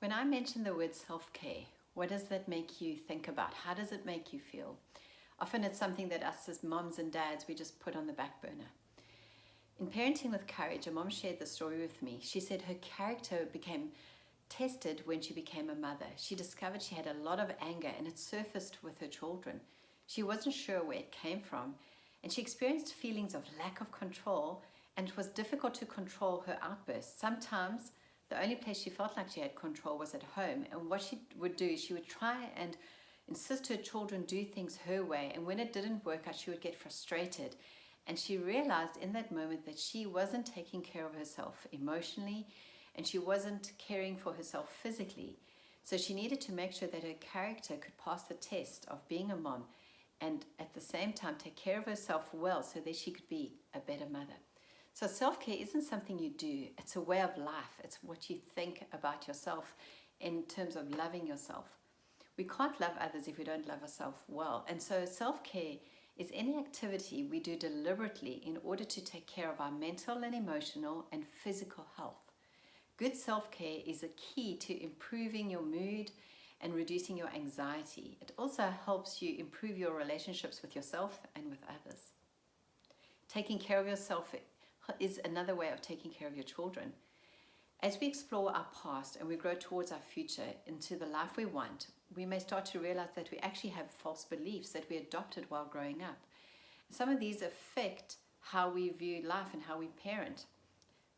When I mention the word self-care, what does that make you think about? How does it make you feel? Often it's something that us as moms and dads, we just put on the back burner. In Parenting with Courage, a mom shared the story with me. She said her character became tested when she became a mother. She discovered she had a lot of anger and it surfaced with her children. She wasn't sure where it came from, and she experienced feelings of lack of control, and it was difficult to control her outbursts. Sometimes the only place she felt like she had control was at home, and what she would do is she would try and insist her children do things her way, and when it didn't work out, she would get frustrated. And she realized in that moment that she wasn't taking care of herself emotionally, and she wasn't caring for herself physically. So she needed to make sure that her character could pass the test of being a mom, and at the same time take care of herself well so that she could be a better mother. So self-care isn't something you do, it's a way of life. It's what you think about yourself in terms of loving yourself. We can't love others if we don't love ourselves well. And so self-care is any activity we do deliberately in order to take care of our mental and emotional and physical health. Good self-care is a key to improving your mood and reducing your anxiety. It also helps you improve your relationships with yourself and with others. Taking care of yourself is another way of taking care of your children. As we explore our past and we grow towards our future into the life we want, we may start to realize that we actually have false beliefs that we adopted while growing up. Some of these affect how we view life and how we parent.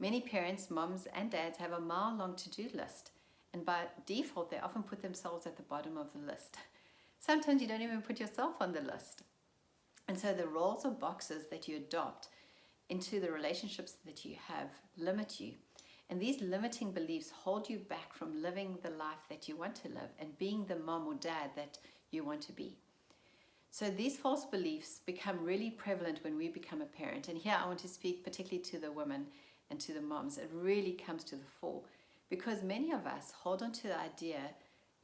Many parents, moms and dads, have a mile-long to-do list, and by default, they often put themselves at the bottom of the list. Sometimes you don't even put yourself on the list. And so the roles or boxes that you adopt into the relationships that you have limit you. And these limiting beliefs hold you back from living the life that you want to live and being the mom or dad that you want to be. So these false beliefs become really prevalent when we become a parent. And here I want to speak particularly to the women and to the moms. It really comes to the fore because many of us hold on to the idea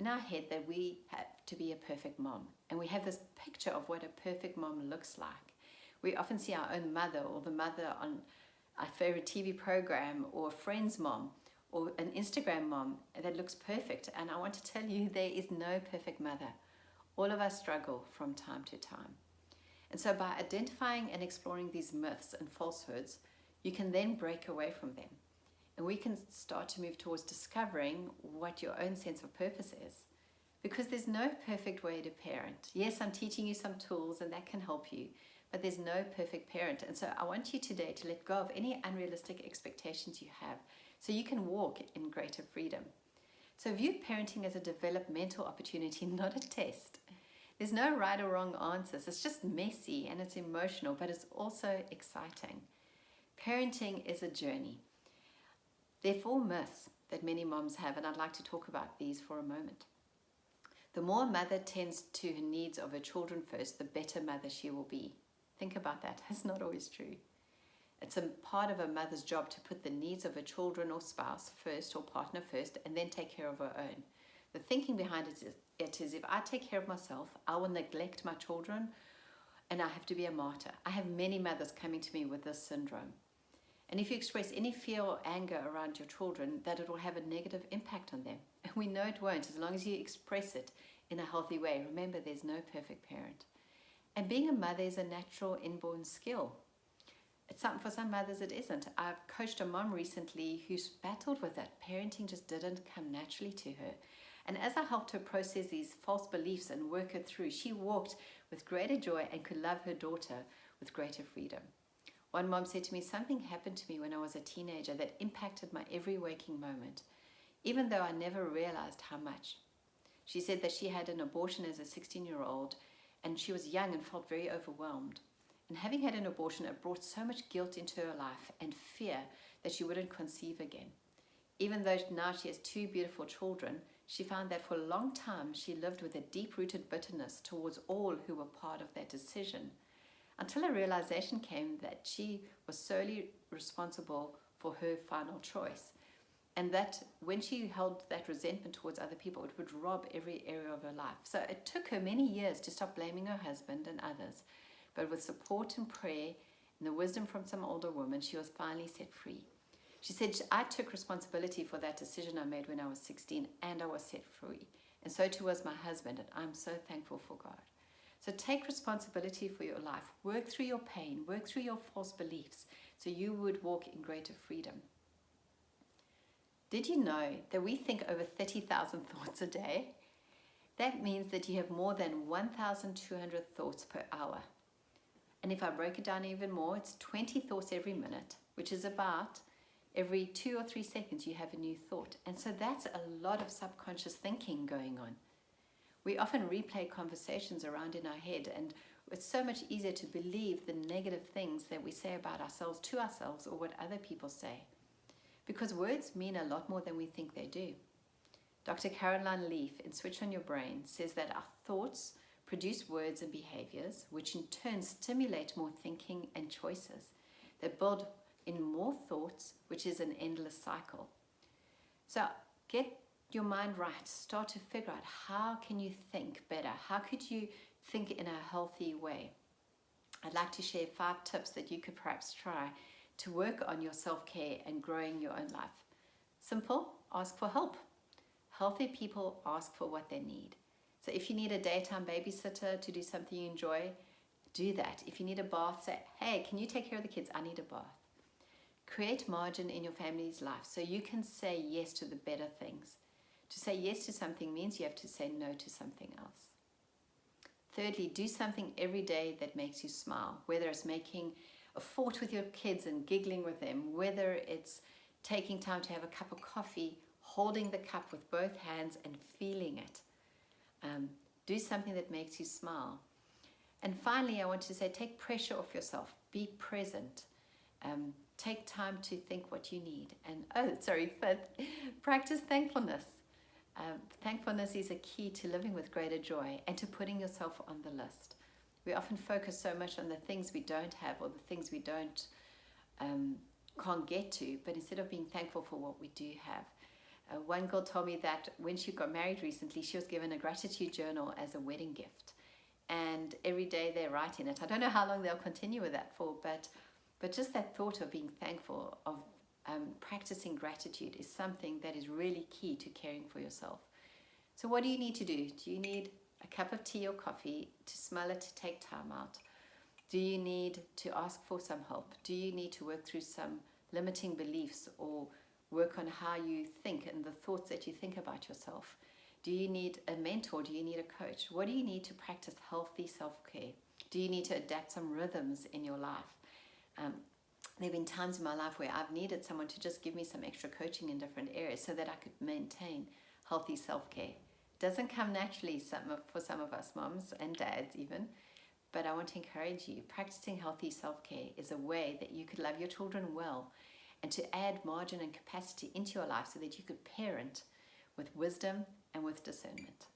in our head that we have to be a perfect mom. And we have this picture of what a perfect mom looks like. We often see our own mother or the mother on our favorite TV program or a friend's mom or an Instagram mom that looks perfect. And I want to tell you, there is no perfect mother. All of us struggle from time to time. And so by identifying and exploring these myths and falsehoods, you can then break away from them. And we can start to move towards discovering what your own sense of purpose is. Because there's no perfect way to parent. Yes, I'm teaching you some tools and that can help you, but there's no perfect parent. And so I want you today to let go of any unrealistic expectations you have so you can walk in greater freedom. So view parenting as a developmental opportunity, not a test. There's no right or wrong answers. It's just messy and it's emotional, but it's also exciting. Parenting is a journey. There are 4 myths that many moms have, and I'd like to talk about these for a moment. The more a mother tends to her needs of her children first, the better mother she will be. Think about that. That's not always true. It's a part of a mother's job to put the needs of her children or spouse first or partner first and then take care of her own. The thinking behind it is if I take care of myself, I will neglect my children and I have to be a martyr. I have many mothers coming to me with this syndrome. And if you express any fear or anger around your children, that it will have a negative impact on them. And we know it won't as long as you express it in a healthy way. Remember, there's no perfect parent. And being a mother is a natural inborn skill. For some mothers it isn't. I've coached a mom recently who's battled with it. Parenting just didn't come naturally to her. And as I helped her process these false beliefs and work it through, she walked with greater joy and could love her daughter with greater freedom. One mom said to me, something happened to me when I was a teenager that impacted my every waking moment, even though I never realized how much. She said that she had an abortion as a 16-year-old and she was young and felt very overwhelmed. And having had an abortion, it brought so much guilt into her life and fear that she wouldn't conceive again. Even though now she has 2 beautiful children, she found that for a long time she lived with a deep-rooted bitterness towards all who were part of that decision, until a realization came that she was solely responsible for her final choice, and that when she held that resentment towards other people, it would rob every area of her life. So it took her many years to stop blaming her husband and others, but with support and prayer and the wisdom from some older woman, she was finally set free. She said, I took responsibility for that decision I made when I was 16 and I was set free. And so too was my husband, and I'm so thankful for God. So take responsibility for your life. Work through your pain. Work through your false beliefs so you would walk in greater freedom. Did you know that we think over 30,000 thoughts a day? That means that you have more than 1,200 thoughts per hour. And if I break it down even more, it's 20 thoughts every minute, which is about every 2 or 3 seconds you have a new thought. And so that's a lot of subconscious thinking going on. We often replay conversations around in our head, and it's so much easier to believe the negative things that we say about ourselves to ourselves or what other people say. Because words mean a lot more than we think they do. Dr. Caroline Leaf in Switch on Your Brain says that our thoughts produce words and behaviors, which in turn stimulate more thinking and choices. They build in more thoughts, which is an endless cycle. So get your mind right. Start to figure out, how can you think better? How could you think in a healthy way? I'd like to share 5 tips that you could perhaps try to work on your self-care and growing your own life. Simple, ask for help. Healthy people ask for what they need. So if you need a daytime babysitter to do something you enjoy, do that. If you need a bath, say, hey, can you take care of the kids? I need a bath. Create margin in your family's life so you can say yes to the better things. To say yes to something means you have to say no to something else. Thirdly, do something every day that makes you smile, whether it's making a fort with your kids and giggling with them, whether it's taking time to have a cup of coffee, holding the cup with both hands and feeling it. Do something that makes you smile. And finally, I want to say, take pressure off yourself. Be present. Take time to think what you need. And fifth, practice thankfulness. Thankfulness is a key to living with greater joy and to putting yourself on the list. We often focus so much on the things we don't have or the things we can't get to, but instead of being thankful for what we do have. One girl told me that when she got married recently, she was given a gratitude journal as a wedding gift. And every day they write in it. I don't know how long they'll continue with that for, but just that thought of being thankful, of practicing gratitude, is something that is really key to caring for yourself. So what do you need to do? Do you need a cup of tea or coffee to smell it, to take time out? Do you need to ask for some help? Do you need to work through some limiting beliefs or work on how you think and the thoughts that you think about yourself? Do you need a mentor? Do you need a coach? What do you need to practice healthy self-care? Do you need to adapt some rhythms in your life? There have been times in my life where I've needed someone to just give me some extra coaching in different areas so that I could maintain healthy self-care. Doesn't come naturally for some of us moms and dads even, but I want to encourage you. Practicing healthy self-care is a way that you could love your children well and to add margin and capacity into your life so that you could parent with wisdom and with discernment.